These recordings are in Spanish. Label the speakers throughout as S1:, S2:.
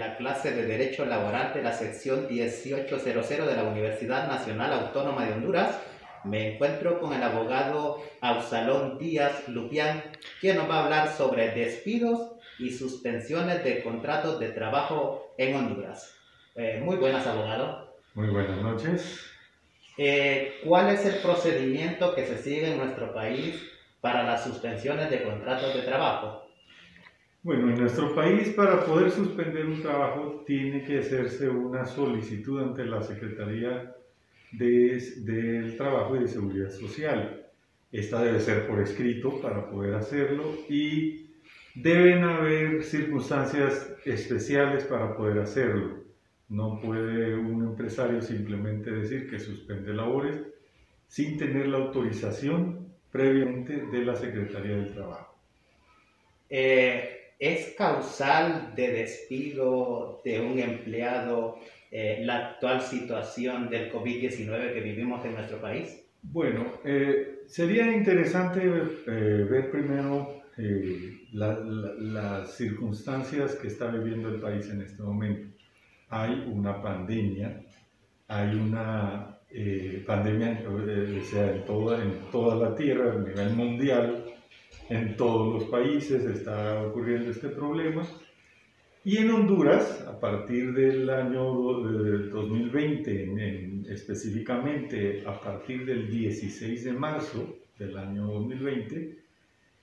S1: la clase de Derecho Laboral de la sección 1800 de la Universidad Nacional Autónoma de Honduras. Me encuentro con el abogado Absalón Díaz Lupián, quien nos va a hablar sobre despidos y suspensiones de contratos de trabajo en Honduras. Muy buenas, abogado.
S2: Muy buenas noches.
S1: ¿Cuál es el procedimiento que se sigue en nuestro país para las suspensiones de contratos de trabajo?
S2: Bueno, en nuestro país, para poder suspender un trabajo tiene que hacerse una solicitud ante la Secretaría del Trabajo y de Seguridad Social. Esta debe ser por escrito para poder hacerlo y deben haber circunstancias especiales para poder hacerlo. No puede un empresario simplemente decir que suspende labores sin tener la autorización previamente de la Secretaría del Trabajo.
S1: ¿Es causal de despido de un empleado la actual situación del COVID-19 que vivimos en nuestro país?
S2: Bueno, sería interesante ver primero las circunstancias que está viviendo el país en este momento. Hay una pandemia, hay una pandemia o sea, en toda la Tierra, a nivel mundial, en todos los países está ocurriendo este problema. Y en Honduras, a partir del año 2020, específicamente a partir del 16 de marzo del año 2020,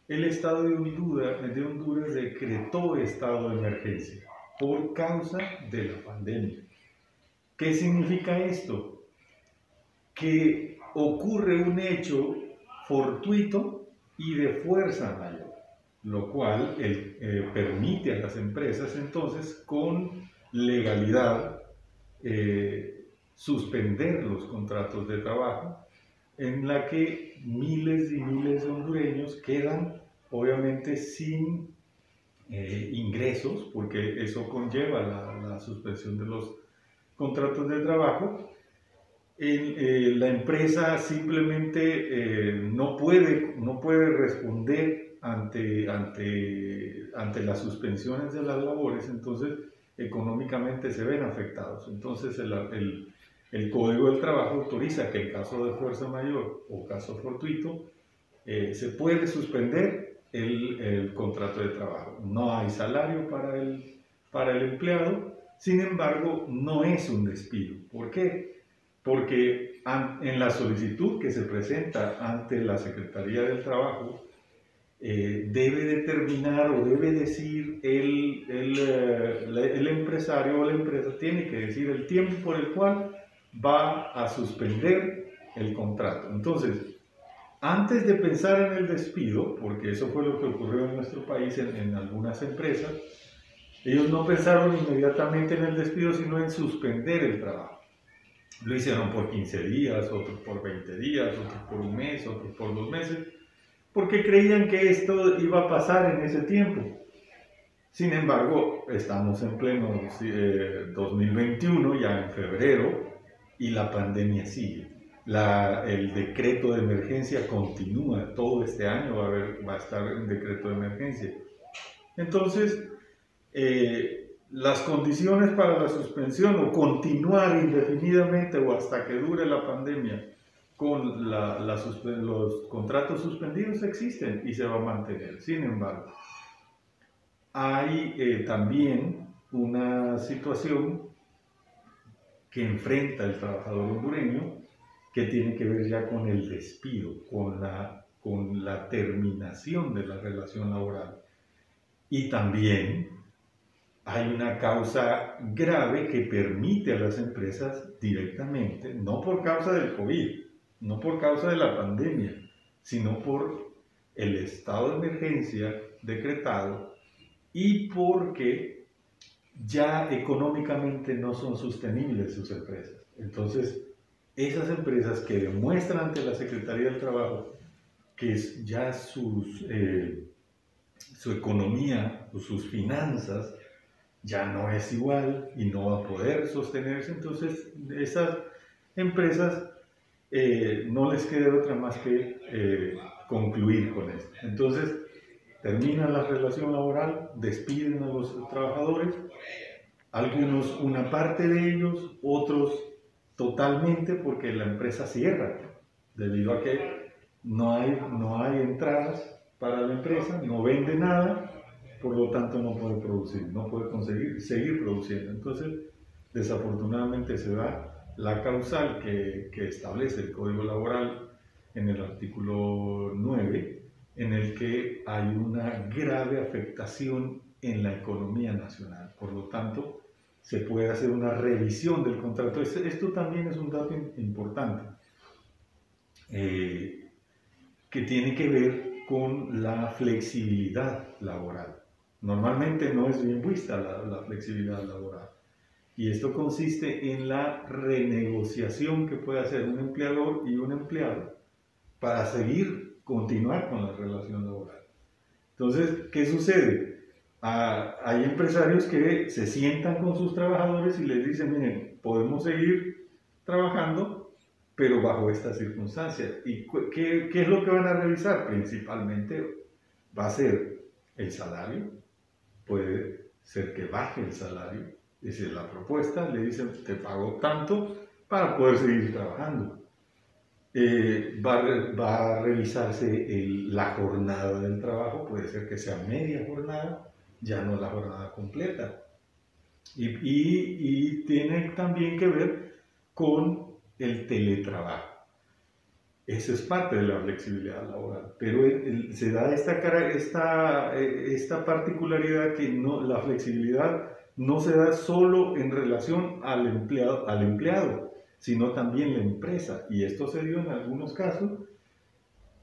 S2: el Estado de Honduras decretó estado de emergencia por causa de la pandemia. ¿Qué significa esto? Que ocurre un hecho fortuito y de fuerza mayor, lo cual permite a las empresas entonces con legalidad suspender los contratos de trabajo, en la que miles y miles de hondureños quedan obviamente sin ingresos, porque eso conlleva la suspensión de los contratos de trabajo. La empresa simplemente no puede responder ante las suspensiones de las labores, entonces económicamente se ven afectados. Entonces el Código del Trabajo autoriza que en caso de fuerza mayor o caso fortuito se puede suspender el contrato de trabajo. No hay salario para el empleado, sin embargo no es un despido. ¿Por qué? Porque en la solicitud que se presenta ante la Secretaría del Trabajo, debe determinar o debe decir el empresario o la empresa tiene que decir el tiempo por el cual va a suspender el contrato. Entonces, antes de pensar en el despido, porque eso fue lo que ocurrió en nuestro país en algunas empresas, ellos no pensaron inmediatamente en el despido, sino en suspender el trabajo. Lo hicieron por 15 días, otros por 20 días, otros por un mes, otros por 2 meses, porque creían que esto iba a pasar en ese tiempo. Sin embargo, estamos en pleno 2021, ya en febrero, y la pandemia sigue. El decreto de emergencia continúa, todo este año va a estar en decreto de emergencia. Entonces, las condiciones para la suspensión o continuar indefinidamente o hasta que dure la pandemia con los contratos suspendidos existen y se va a mantener. Sin embargo, hay también una situación que enfrenta el trabajador hondureño que tiene que ver ya con el despido, con la terminación de la relación laboral. Y también hay una causa grave que permite a las empresas directamente, no por causa del COVID, no por causa de la pandemia, sino por el estado de emergencia decretado y porque ya económicamente no son sostenibles sus empresas. Entonces, esas empresas que demuestran ante la Secretaría del Trabajo que ya su economía o sus finanzas ya no es igual y no va a poder sostenerse, entonces esas empresas no les queda otra más que concluir con esto. Entonces termina la relación laboral, despiden a los trabajadores algunos una parte de ellos, otros totalmente porque la empresa cierra, debido a que no hay entradas para la empresa, no vende nada, por lo tanto no puede producir, no puede seguir produciendo. Entonces, desafortunadamente se da la causal que establece el Código Laboral en el artículo 9, en el que hay una grave afectación en la economía nacional. Por lo tanto, se puede hacer una revisión del contrato. Esto también es un dato importante, que tiene que ver con la flexibilidad laboral. Normalmente no es bien vista la flexibilidad laboral. Y esto consiste en la renegociación que puede hacer un empleador y un empleado para continuar con la relación laboral. Entonces, ¿qué sucede? Hay empresarios que se sientan con sus trabajadores y les dicen, miren, podemos seguir trabajando, pero bajo estas circunstancias. ¿Y qué es lo que van a revisar? Principalmente va a ser el salario, puede ser que baje el salario. Esa es la propuesta, le dicen, te pago tanto para poder seguir trabajando. Va a revisarse la jornada del trabajo, puede ser que sea media jornada, ya no la jornada completa. Y tiene también que ver con el teletrabajo. Eso es parte de la flexibilidad laboral, pero se da esta particularidad que la flexibilidad no se da solo en relación al empleado, sino también la empresa. Y esto se dio en algunos casos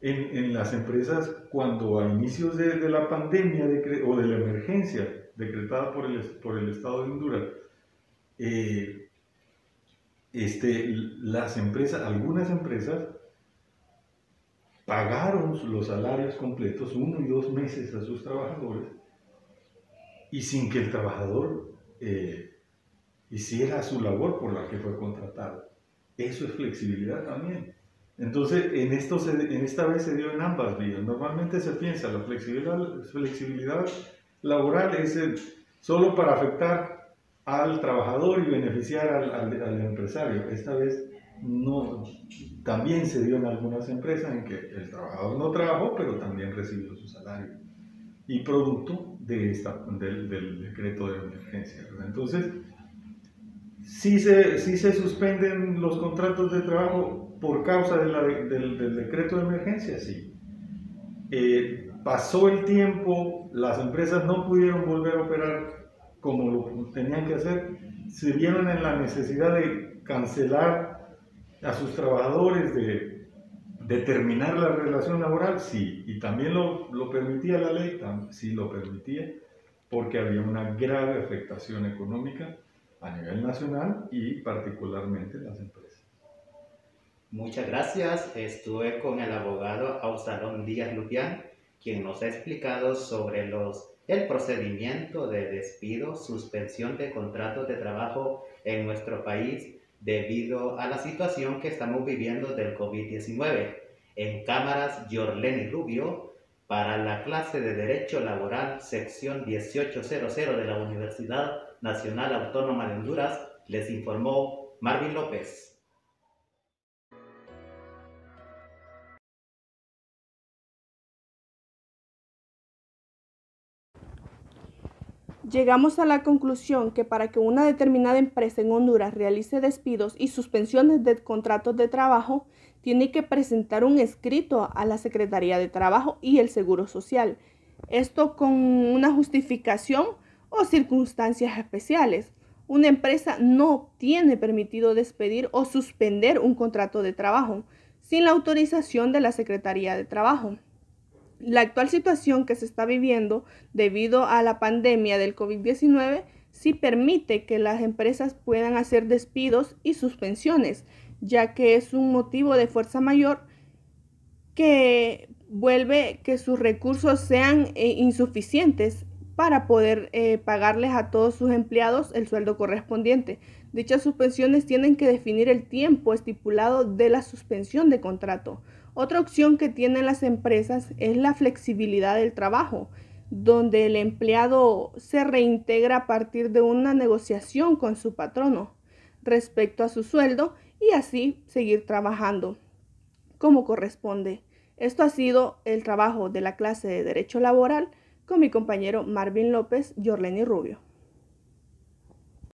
S2: en las empresas cuando a inicios de la pandemia o de la emergencia decretada por el Estado de Honduras, algunas empresas pagaron los salarios completos 1 y 2 meses a sus trabajadores y sin que el trabajador hiciera su labor por la que fue contratado. Eso es flexibilidad también. Entonces, en esta vez se dio en ambas vías. Normalmente se piensa la flexibilidad laboral es solo para afectar al trabajador y beneficiar al empresario. Esta vez no, también se dio en algunas empresas en que el trabajador no trabajó, pero también recibió su salario. Y producto del decreto de emergencia, ¿verdad? Entonces, sí se suspenden los contratos de trabajo por causa del decreto de emergencia, sí. Pasó el tiempo, las empresas no pudieron volver a operar como lo tenían que hacer, se vieron en la necesidad de cancelar a sus trabajadores, de terminar la relación laboral, sí, y también lo permitía la ley, sí lo permitía, porque había una grave afectación económica a nivel nacional y particularmente en las empresas.
S1: Muchas gracias. Estuve con el abogado Absalón Díaz Lupián, quien nos ha explicado sobre el procedimiento de despido, suspensión de contratos de trabajo en nuestro país debido a la situación que estamos viviendo del COVID-19. En cámaras, Yorleni Rubio, para la clase de Derecho Laboral, sección 1800 de la Universidad Nacional Autónoma de Honduras, les informó Marvin López.
S3: Llegamos a la conclusión que para que una determinada empresa en Honduras realice despidos y suspensiones de contratos de trabajo, tiene que presentar un escrito a la Secretaría de Trabajo y el Seguro Social. Esto con una justificación o circunstancias especiales. Una empresa no tiene permitido despedir o suspender un contrato de trabajo sin la autorización de la Secretaría de Trabajo. La actual situación que se está viviendo debido a la pandemia del COVID-19 sí permite que las empresas puedan hacer despidos y suspensiones, ya que es un motivo de fuerza mayor que vuelve que sus recursos sean insuficientes para poder pagarles a todos sus empleados el sueldo correspondiente. Dichas suspensiones tienen que definir el tiempo estipulado de la suspensión de contrato. Otra opción que tienen las empresas es la flexibilidad del trabajo. donde el empleado se reintegra a partir de una negociación con su patrono respecto a su sueldo y así seguir trabajando como corresponde. Esto ha sido el trabajo de la clase de Derecho Laboral con mi compañero Marvin López y Orleni Rubio.